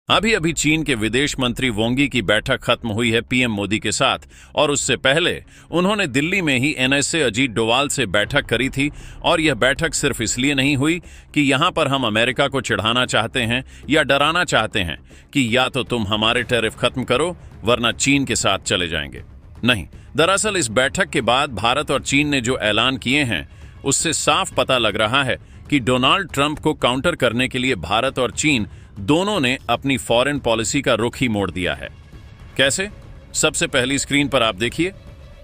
अभी अभी चीन के विदेश मंत्री वांग की बैठक खत्म हुई है पीएम मोदी के साथ, और उससे पहले उन्होंने दिल्ली में ही एनएसए अजीत डोवाल से बैठक करी थी। और यह बैठक सिर्फ इसलिए नहीं हुई कि यहां पर हम अमेरिका को चिढ़ाना चाहते हैं या डराना चाहते हैं कि या तो तुम हमारे टैरिफ खत्म करो वरना चीन के साथ चले जाएंगे। नहीं, दरअसल इस बैठक के बाद भारत और चीन ने जो ऐलान किए हैं उससे साफ पता लग रहा है कि डोनाल्ड ट्रंप को काउंटर करने के लिए भारत और चीन दोनों ने अपनी फॉरेन पॉलिसी का रुख ही मोड़ दिया है। कैसे? सबसे पहली स्क्रीन पर आप देखिए,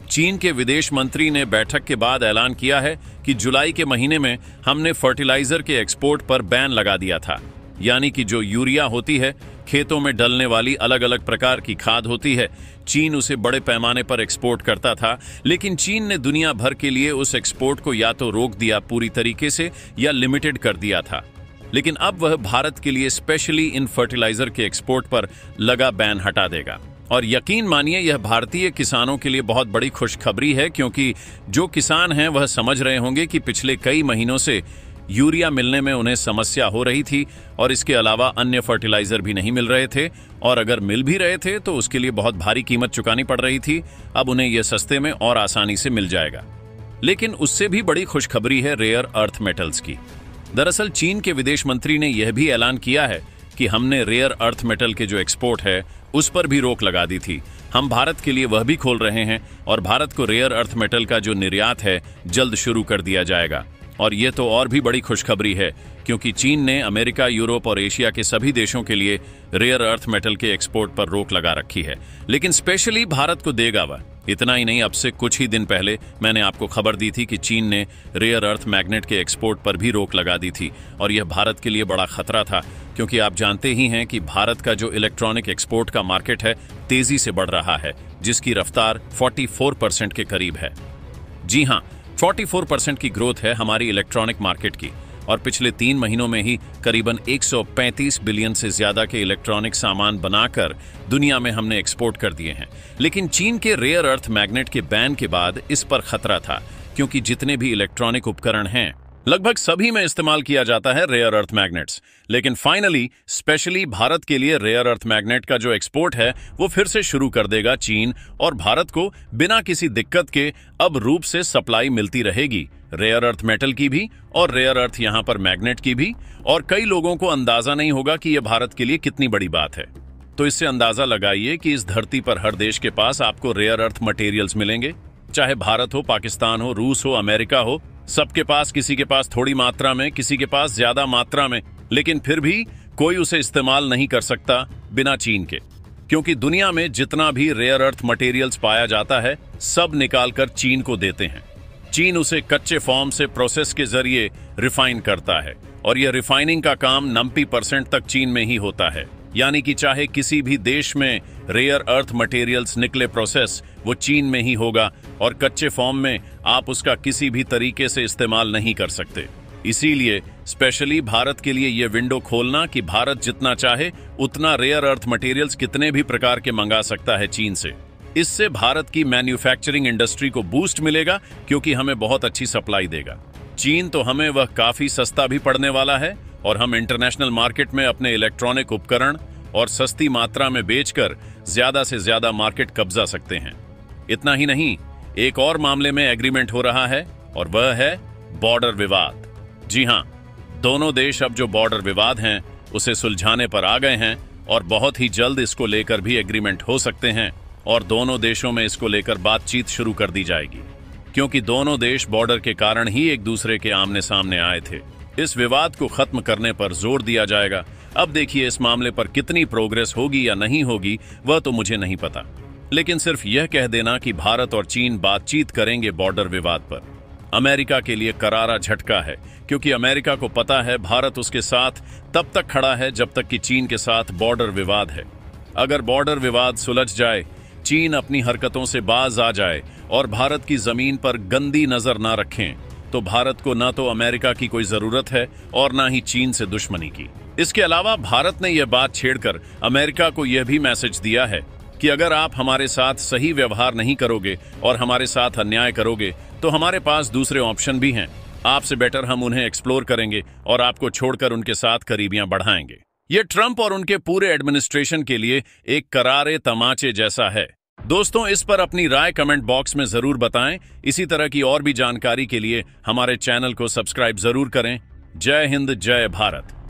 चीन के विदेश मंत्री ने बैठक के बाद ऐलान किया है कि जुलाई के महीने में हमने फर्टिलाइजर के एक्सपोर्ट पर बैन लगा दिया था। यानी कि जो यूरिया होती है, खेतों में डलने वाली अलग अलग प्रकार की खाद होती है, चीन उसे बड़े पैमाने पर एक्सपोर्ट करता था, लेकिन चीन ने दुनिया भर के लिए उस एक्सपोर्ट को या तो रोक दिया पूरी तरीके से या लिमिटेड कर दिया था। लेकिन अब वह भारत के लिए स्पेशली इन फर्टिलाइजर के एक्सपोर्ट पर लगा बैन हटा देगा। और यकीन मानिए यह भारतीय किसानों के लिए बहुत बड़ी खुशखबरी है, क्योंकि जो किसान हैं वह समझ रहे होंगे कि पिछले कई महीनों से यूरिया मिलने में उन्हें समस्या हो रही थी और इसके अलावा अन्य फर्टिलाइजर भी नहीं मिल रहे थे, और अगर मिल भी रहे थे तो उसके लिए बहुत भारी कीमत चुकानी पड़ रही थी। अब उन्हें यह सस्ते में और आसानी से मिल जाएगा। लेकिन उससे भी बड़ी खुशखबरी है रेयर अर्थ मेटल्स की। दरअसल चीन के विदेश मंत्री ने यह भी ऐलान किया है कि हमने रेयर अर्थ मेटल के जो एक्सपोर्ट है उस पर भी रोक लगा दी थी। हम भारत के लिए वह भी खोल रहे हैं और भारत को रेयर अर्थ मेटल का जो निर्यात है जल्द शुरू कर दिया जाएगा। और यह तो और भी बड़ी खुशखबरी है, क्योंकि चीन ने अमेरिका, यूरोप और एशिया के सभी देशों के लिए रेयर अर्थ मेटल के एक्सपोर्ट पर रोक लगा रखी है, लेकिन स्पेशली भारत को देगा वह। इतना ही नहीं, अब से कुछ ही दिन पहले मैंने आपको खबर दी थी कि चीन ने रेयर अर्थ मैग्नेट के एक्सपोर्ट पर भी रोक लगा दी थी, और यह भारत के लिए बड़ा खतरा था, क्योंकि आप जानते ही हैं कि भारत का जो इलेक्ट्रॉनिक एक्सपोर्ट का मार्केट है तेजी से बढ़ रहा है, जिसकी रफ्तार 44% के करीब है। जी हाँ, 44% की ग्रोथ है हमारी इलेक्ट्रॉनिक मार्केट की, और पिछले 3 महीनों में ही करीबन 135 बिलियन से ज्यादा के इलेक्ट्रॉनिक सामान बनाकर दुनिया में हमने एक्सपोर्ट कर दिए हैं। लेकिन चीन के रेयर अर्थ मैग्नेट के बैन के बाद इस पर खतरा था, क्योंकि जितने भी इलेक्ट्रॉनिक उपकरण हैं लगभग सभी में इस्तेमाल किया जाता है रेयर अर्थ मैग्नेट्स। लेकिन फाइनली स्पेशली भारत के लिए रेयर अर्थ मैग्नेट का जो एक्सपोर्ट है वो फिर से शुरू कर देगा चीन, और भारत को बिना किसी दिक्कत के अब रूप से सप्लाई मिलती रहेगी, रेयर अर्थ मेटल की भी और रेयर अर्थ यहां पर मैग्नेट की भी। और कई लोगों को अंदाजा नहीं होगा कि यह भारत के लिए कितनी बड़ी बात है। तो इससे अंदाजा लगाइए कि इस धरती पर हर देश के पास आपको रेयर अर्थ मटेरियल्स मिलेंगे, चाहे भारत हो, पाकिस्तान हो, रूस हो, अमेरिका हो, सबके पास, किसी के पास थोड़ी मात्रा में, किसी के पास ज्यादा मात्रा में, लेकिन फिर भी कोई उसे इस्तेमाल नहीं कर सकता बिना चीन के, क्योंकि दुनिया में जितना भी रेयर अर्थ मटेरियल्स पाया जाता है सब निकालकर चीन को देते हैं। चीन उसे कच्चे फॉर्म से प्रोसेस के जरिए रिफाइन करता है, और यह रिफाइनिंग का काम 90% तक चीन में ही होता है। यानी कि चाहे किसी भी देश में रेयर अर्थ मटेरियल्स निकले प्रोसेस, वो चीन में ही होगा, और कच्चे फॉर्म में आप उसका किसी भी तरीके से इस्तेमाल नहीं कर सकते। इसीलिए स्पेशली भारत के लिए यह विंडो खोलना कि भारत जितना चाहे उतना रेयर अर्थ मटेरियल्स कितने भी प्रकार के मंगा सकता है चीन से। इससे भारत की मैन्युफैक्चरिंग इंडस्ट्री को बूस्ट मिलेगा, क्योंकि हमें बहुत अच्छी सप्लाई देगा। चीन तो हमें वह काफी सस्ता भी पड़ने वाला है, और हम इंटरनेशनल मार्केट में अपने इलेक्ट्रॉनिक उपकरण और सस्ती मात्रा में बेचकर ज्यादा से ज्यादा मार्केट कब्जा सकते हैं। इतना ही नहीं, एक और मामले में एग्रीमेंट हो रहा है, और वह है बॉर्डर विवाद। जी हां, दोनों देश अब जो बॉर्डर विवाद हैं उसे सुलझाने पर आ गए हैं, और बहुत ही जल्द इसको लेकर भी एग्रीमेंट हो सकते हैं, और दोनों देशों में इसको लेकर बातचीत शुरू कर दी जाएगी, क्योंकि दोनों देश बॉर्डर के कारण ही एक दूसरे के आमने सामने आए थे। इस विवाद को खत्म करने पर जोर दिया जाएगा। अब देखिए इस मामले पर कितनी प्रोग्रेस होगी या नहीं होगी वह तो मुझे नहीं पता, लेकिन सिर्फ यह कह देना कि भारत और चीन बातचीत करेंगे बॉर्डर विवाद पर, अमेरिका के लिए करारा झटका है, क्योंकि अमेरिका को पता है भारत उसके साथ तब तक खड़ा है जब तक कि चीन के साथ बॉर्डर विवाद है। अगर बॉर्डर विवाद सुलझ जाए, चीन अपनी हरकतों से बाज आ जाए और भारत की जमीन पर गंदी नजर ना रखें, तो भारत को ना तो अमेरिका की कोई जरूरत है और ना ही चीन से दुश्मनी की। इसके अलावा भारत ने यह बात छेड़कर अमेरिका को यह भी मैसेज दिया है कि अगर आप हमारे साथ सही व्यवहार नहीं करोगे और हमारे साथ अन्याय करोगे तो हमारे पास दूसरे ऑप्शन भी हैं। आपसे बेटर हम उन्हें एक्सप्लोर करेंगे और आपको छोड़कर उनके साथ करीबियां बढ़ाएंगे। यह ट्रंप और उनके पूरे एडमिनिस्ट्रेशन के लिए एक करारे तमाचे जैसा है। दोस्तों, इस पर अपनी राय कमेंट बॉक्स में जरूर बताएं। इसी तरह की और भी जानकारी के लिए हमारे चैनल को सब्सक्राइब जरूर करें। जय हिंद, जय भारत।